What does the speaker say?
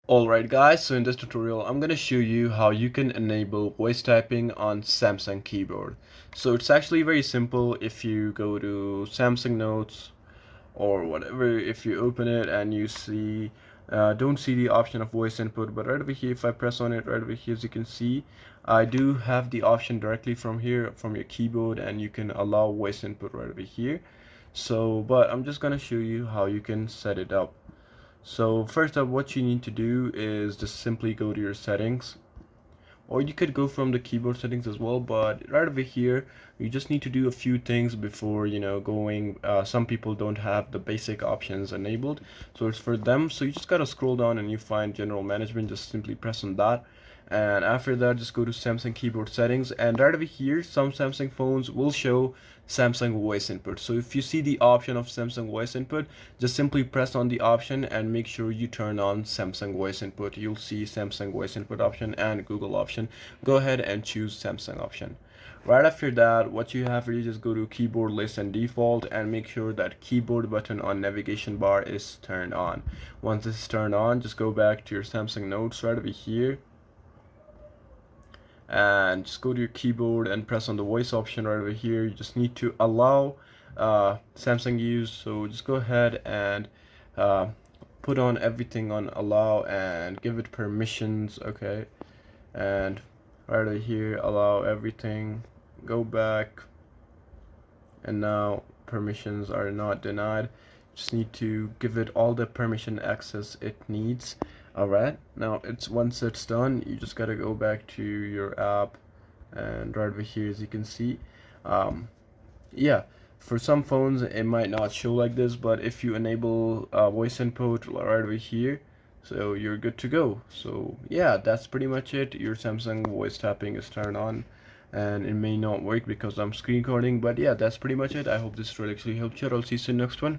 Alright guys, so in this tutorial I'm going to show you how you can enable voice typing on Samsung keyboard. So it's actually very simple. If you go to Samsung Notes or whatever, if you open it and you see don't see the option of voice input, but right over here, if I press on it right over here, as you can see, I do have the option directly from here from your keyboard, and you can allow voice input right over here. So but I'm just going to show you how you can set it up. So first up, what you need to do is just simply go to your settings, or you could go from the keyboard settings as well, but right over here you just need to do a few things before going. Some people don't have the basic options enabled, so it's for them. So you just gotta scroll down and you find general management, just simply press on that, and after that just go to Samsung keyboard settings, and right over here some Samsung phones will show Samsung voice input. So if you see the option of Samsung voice input, just simply press on the option and make sure you turn on Samsung voice input. You'll see Samsung voice input option and Google option. Go ahead and choose Samsung option. Right after that, what you have is just go to keyboard list and default and make sure that keyboard button on navigation bar is turned on. Once this is turned on, just go back to your Samsung Notes right over here and just go to your keyboard and press on the voice option right over here. You just need to allow Samsung use, so just go ahead and uh, put on everything on allow and give it permissions. Okay, and right over here allow everything, go back, and now permissions are not denied. Just need to give it all the permission access it needs. Alright, now once it's done, you just gotta go back to your app, and right over here, as you can see, um, yeah, for some phones it might not show like this, but if you enable voice input right over here, so you're good to go. So yeah, that's pretty much it. Your Samsung voice tapping is turned on, and it may not work because I'm screen recording, but yeah, that's pretty much it. I hope this tutorial actually helped you. I'll see you in the next one.